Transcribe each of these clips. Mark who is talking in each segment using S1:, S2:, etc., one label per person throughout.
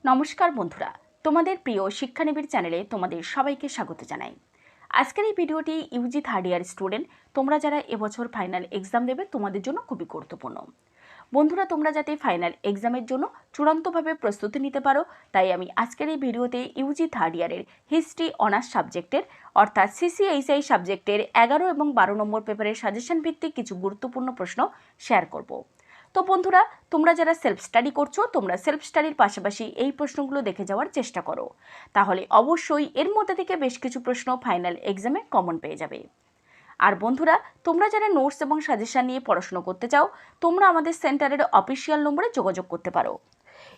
S1: নমস্কার বন্ধুরা, তোমাদের প্রিয় শিক্ষানিবিড় চ্যানেলে তোমাদের সবাইকে স্বাগত জানাই। আজকের এই ভিডিওটি ইউজি থার্ড ইয়ার স্টুডেন্ট তোমরা যারা এবছর ফাইনাল এক্সাম দেবে তোমাদের জন্য খুবই গুরুত্বপূর্ণ। বন্ধুরা, তোমরা যাতে ফাইনাল এক্সামের জন্য চূড়ান্তভাবে প্রস্তুতি নিতে পারো, তাই আমি আজকের এই ভিডিওতে ইউজি থার্ড ইয়ারের হিস্ট্রি অনার্স সাবজেক্টের অর্থাৎ সিসিএইচআই সাবজেক্টের 11 এবং 12 নম্বর পেপারের সাজেশন ভিত্তিক কিছু গুরুত্বপূর্ণ প্রশ্ন শেয়ার করব। তো বন্ধুরা, তোমরা যারা সেলফ স্টাডি করছো, তোমরা সেলফ স্টাডির পাশাপাশি এই প্রশ্নগুলো দেখে যাওয়ার চেষ্টা করো, তাহলে অবশ্যই এর মধ্যে থেকে বেশ কিছু প্রশ্ন ফাইনাল এক্সামে কমন পেয়ে যাবে। আর বন্ধুরা, তোমরা যারা নোটস এবং সাজেশন নিয়ে পড়াশোনা করতে চাও, তোমরা আমাদের সেন্টারের অফিসিয়াল নম্বরে যোগাযোগ করতে পারো।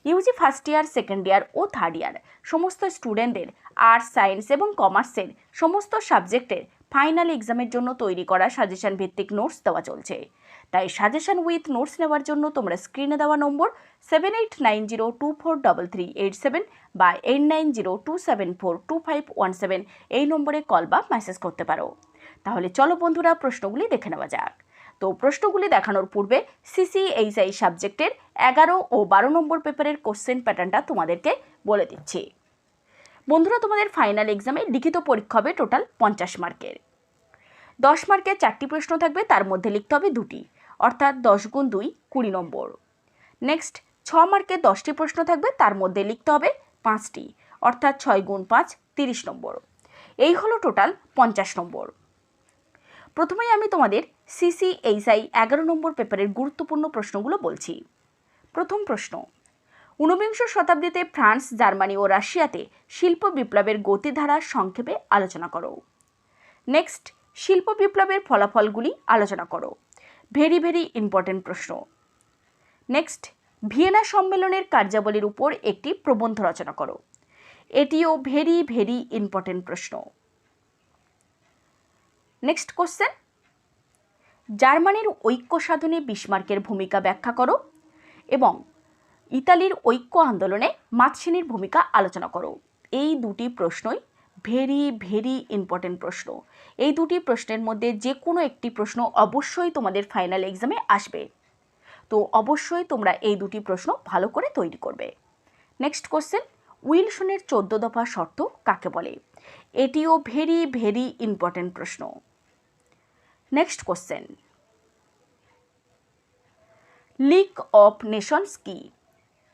S1: UG first year, second year ও থার্ড ইয়ার সমস্ত স্টুডেন্টদের আর্টস, সায়েন্স এবং কমার্সের সমস্ত সাবজেক্টের ফাইনাল এক্সামের জন্য তৈরি করা সাজেশন ভিত্তিক নোটস দেওয়া চলছে। তাই সাজেশন উইথ নোটস নেওয়ার জন্য তোমরা স্ক্রিনে দেওয়া নম্বর 7890243387 বা 8902742517 এই নম্বরে কল বা মেসেজ করতে পারো। তাহলে চলো বন্ধুরা, প্রশ্নগুলি দেখে নেওয়া যাক। তো প্রশ্নগুলি দেখানোর পূর্বে সিসিএইচআই সাবজেক্টের 11 ও 12 নম্বর পেপারের কোশ্চেন প্যাটার্নটা তোমাদেরকে বলে দিচ্ছি। বন্ধুরা, তোমাদের ফাইনাল এক্সামে লিখিত পরীক্ষা হবে টোটাল 50 মার্কের। 10 মার্কের 4টি প্রশ্ন থাকবে, তার মধ্যে লিখতে হবে 2টি, অর্থাৎ 10 গুণ 2 20 নম্বর। নেক্সট 6 মার্কের 10টি প্রশ্ন থাকবে, তার মধ্যে লিখতে হবে 5টি, অর্থাৎ 6 গুণ 5 30 নম্বর। এই হলো টোটাল 50 নম্বর। প্রথমেই আমি তোমাদের সিসিএইচআই 11 নম্বর পেপারের গুরুত্বপূর্ণ প্রশ্নগুলো বলছি। প্রথম প্রশ্ন, 19বিংশ শতাব্দীতে ফ্রান্স, জার্মানি ও রাশিয়াতে শিল্প বিপ্লবের গতিধারা সংক্ষেপে আলোচনা করো। নেক্সট, শিল্প বিপ্লবের ফলাফলগুলি আলোচনা করো। ভেরি ভেরি ইম্পর্টেন্ট প্রশ্ন। নেক্সট, ভিয়েনা সম্মেলনের কার্যাবলীর উপর একটি প্রবন্ধ রচনা করো। এটিও ভেরি ভেরি ইম্পর্টেন্ট প্রশ্ন। নেক্সট কোশ্চেন, জার্মানির ঐক্য সাধনে বিসমার্কের ভূমিকা ব্যাখ্যা করো এবং ইতালির ঐক্য আন্দোলনে মাতসিনির ভূমিকা আলোচনা করো। এই দুটি প্রশ্নই ভেরি ভেরি ইম্পর্টেন্ট প্রশ্ন। এই দুটি প্রশ্নের মধ্যে যে কোনো একটি প্রশ্ন অবশ্যই তোমাদের ফাইনাল এক্সামে আসবে, তো অবশ্যই তোমরা এই দুটি প্রশ্ন ভালো করে তৈরি করবে। নেক্সট কোশ্চেন, উইলসনের 14 দফা শর্ত কাকে বলে? এটিও ভেরি ভেরি ইম্পর্টেন্ট প্রশ্ন। Next question, league of Nations কি?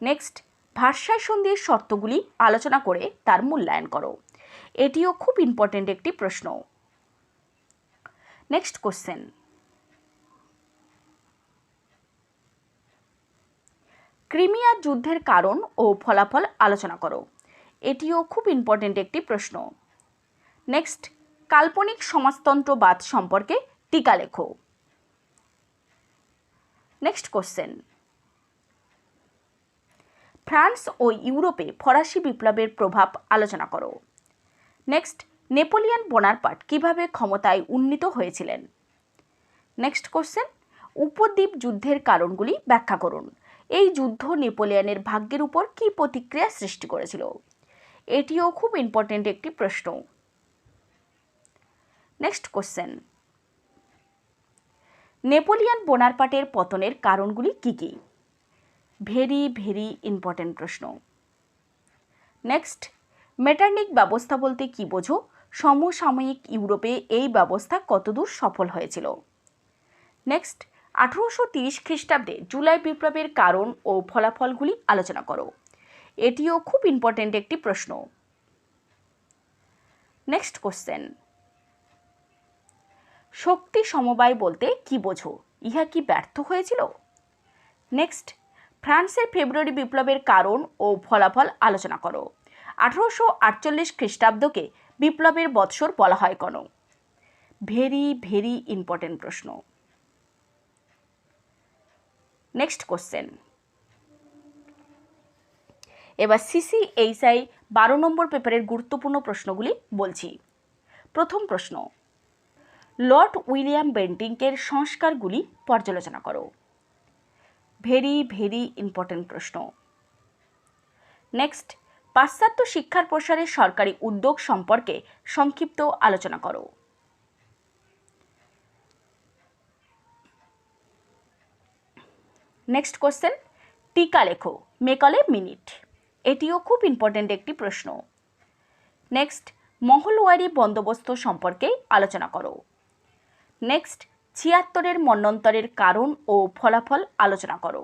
S1: নেক্সট, ভার্সাই সন্ধির শর্তগুলি আলোচনা করে তার মূল্যায়ন করো। এটিও খুব ইম্পর্টেন্ট একটি প্রশ্ন। নেক্সট কোশ্চেন, ক্রিমিয়া যুদ্ধের কারণ ও ফলাফল আলোচনা করো। এটিও খুব ইম্পর্টেন্ট একটি প্রশ্ন। নেক্সট, কাল্পনিক সমাজতন্ত্রবাদ সম্পর্কে টিকা লেখো। নেক্সট কোশ্চেন, ফ্রান্স ও ইউরোপে ফরাসি বিপ্লবের প্রভাব আলোচনা করো। নেক্সট, নেপোলিয়ন বোনাপার্ট কিভাবে ক্ষমতায় উন্নীত হয়েছিলেন? নেক্সট কোশ্চেন, উপদ্বীপ যুদ্ধের কারণগুলি ব্যাখ্যা করুন। এই যুদ্ধ নেপোলিয়নের ভাগ্যের উপর কী প্রতিক্রিয়া সৃষ্টি করেছিল? এটিও খুব ইম্পর্টেন্ট একটি প্রশ্ন। নেক্সট কোশ্চেন, নেপোলিয়ন বোনাপার্টের পতনের কারণগুলি কী কী? ভেরি ভেরি ইম্পর্টেন্ট প্রশ্ন। নেক্সট, মেটারনিক ব্যবস্থা বলতে কী বোঝো? সমসাময়িক ইউরোপে এই ব্যবস্থা কতদূর সফল হয়েছিল? নেক্সট, 1830 খ্রিস্টাব্দে জুলাই বিপ্লবের কারণ ও ফলাফলগুলি আলোচনা করো। এটিও খুব ইম্পর্টেন্ট একটি প্রশ্ন। নেক্সট কোশ্চেন, শক্তি সমবায় বলতে কী বোঝো? ইহা কি ব্যর্থ হয়েছিল? নেক্সট, ফ্রান্সের ফেব্রুয়ারি বিপ্লবের কারণ ও ফলাফল আলোচনা করো। 1848 খ্রিস্টাব্দকে বিপ্লবের বৎসর বলা হয় কেন? ভেরি ভেরি ইম্পর্টেন্ট প্রশ্ন। নেক্সট কোশ্চেন, এবার সিসিএইচআই 12 নম্বর পেপারের গুরুত্বপূর্ণ প্রশ্নগুলি বলছি। প্রথম প্রশ্ন, লর্ড উইলিয়াম বেন্টিংকের সংস্কারগুলি পর্যালোচনা করো। ভেরি ভেরি ইম্পর্টেন্ট প্রশ্ন। নেক্সট, পাশ্চাত্য শিক্ষার প্রসারে সরকারি উদ্যোগ সম্পর্কে সংক্ষিপ্ত আলোচনা করো। নেক্সট কোশ্চেন, টিকা লেখো, মেক অল এ মিনিট। এটিও খুব ইম্পর্ট্যান্ট একটি প্রশ্ন। নেক্সট, মহলওয়ারি বন্দোবস্ত সম্পর্কে আলোচনা করো। নেক্সট, ৭৬ মন্বন্তরের কারণ ও ফলাফল আলোচনা করো।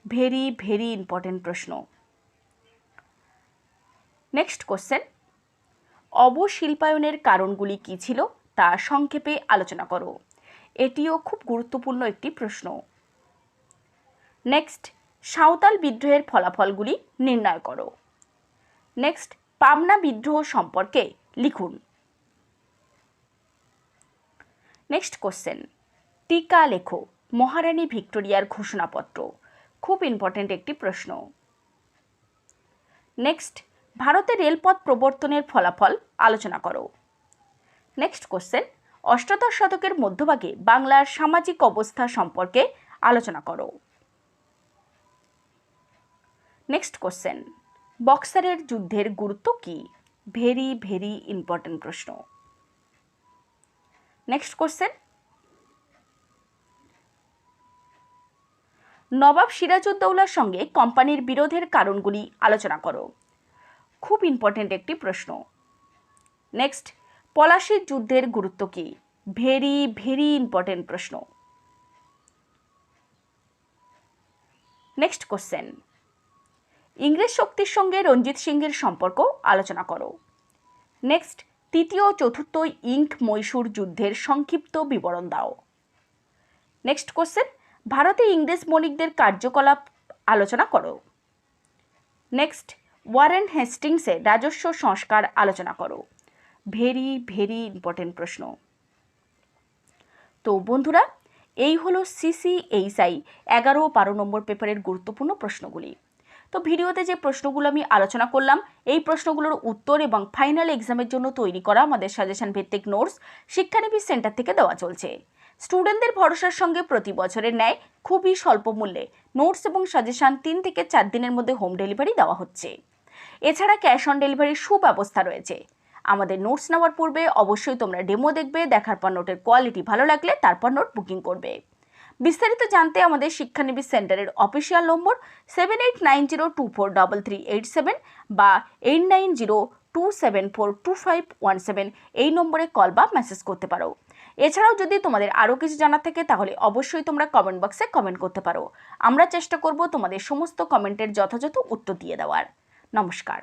S1: ভেরি ভেরি ইম্পর্ট্যান্ট প্রশ্ন। নেক্সট কোশ্চেন, অবশিল্পায়নের কারণগুলি কী ছিল তা সংক্ষেপে আলোচনা করো। এটিও খুব গুরুত্বপূর্ণ একটি প্রশ্ন। নেক্সট, সাঁওতাল বিদ্রোহের ফলাফলগুলি নির্ণয় করো। নেক্সট, পাবনা বিদ্রোহ সম্পর্কে লিখুন। নেক্সট কোশ্চেন, টিকা লেখো মহারানী ভিক্টোরিয়ার ঘোষণাপত্র। খুব ইম্পর্ট্যান্ট একটি প্রশ্ন। নেক্সট, ভারতে রেলপথ প্রবর্তনের ফলাফল আলোচনা করো। নেক্সট কোশ্চেন, অষ্টাদশ শতকের মধ্যভাগে বাংলার সামাজিক অবস্থা সম্পর্কে আলোচনা করো। নেক্সট কোশ্চেন, বক্সারের যুদ্ধের গুরুত্ব কী? ভেরি ভেরি ইম্পর্ট্যান্ট প্রশ্ন। নেক্সট কোশ্চেন, নবাব সিরাজউদ্দৌলার সঙ্গে কোম্পানির বিরোধের কারণগুলি আলোচনা করো। খুব ইম্পর্ট্যান্ট একটি প্রশ্ন। নেক্সট, পলাশির যুদ্ধের গুরুত্ব কী? ভেরি ভেরি ইম্পর্ট্যান্ট প্রশ্ন। নেক্সট কোশ্চেন, ইংরেজ শক্তির সঙ্গে রঞ্জিত সিংহের সম্পর্ক আলোচনা করো। নেক্সট, তৃতীয় ও চতুর্থ ইঙ্ক মহীশূর যুদ্ধের সংক্ষিপ্ত বিবরণ দাও। নেক্সট কোশ্চেন, ভারতে ইংরেজ বণিকদের কার্যকলাপ আলোচনা করো। নেক্সট, ওয়ারেন হেস্টিংসের রাজস্ব সংস্কার আলোচনা করো। ভেরি ভেরি ইম্পর্টেন্ট প্রশ্ন। তো বন্ধুরা, এই হলো CCHI 11 ও 12 নম্বর পেপারের গুরুত্বপূর্ণ প্রশ্নগুলি। তো ভিডিওতে যে প্রশ্নগুলো আমি আলোচনা করলাম, এই প্রশ্নগুলোর উত্তর এবং ফাইনাল এক্সামের জন্য তৈরি করা আমাদের সাজেশন ভিত্তিক নোটস শিক্ষানিবিশ সেন্টার থেকে দেওয়া চলছে। স্টুডেন্টদের ভরসার সঙ্গে প্রতি বছরের ন্যায় খুবই স্বল্প মূল্যে নোটস এবং সাজেশন 3 থেকে 4 দিনের মধ্যে হোম ডেলিভারি দেওয়া হচ্ছে। এছাড়া ক্যাশ অন ডেলিভারির সুব্যবস্থা রয়েছে। আমাদের নোটস নেওয়ার পূর্বে অবশ্যই তোমরা ডেমো দেখবে, দেখার পর নোটের কোয়ালিটি ভালো লাগলে তারপর নোট বুকিং করবে। বিস্তারিত জানতে আমাদের শিক্ষানিবিশ সেন্টারের অফিসিয়াল নম্বর 7890243387 বা 8902742517 এই নম্বরে কল বা মেসেজ করতে পারো। এছাড়াও যদি তোমাদের আরও কিছু জানার থাকে তাহলে অবশ্যই তোমরা কমেন্ট বক্সে কমেন্ট করতে পারো। আমরা চেষ্টা করব তোমাদের সমস্ত কমেন্টের যথাযথ উত্তর দিয়ে দেওয়ার। নমস্কার।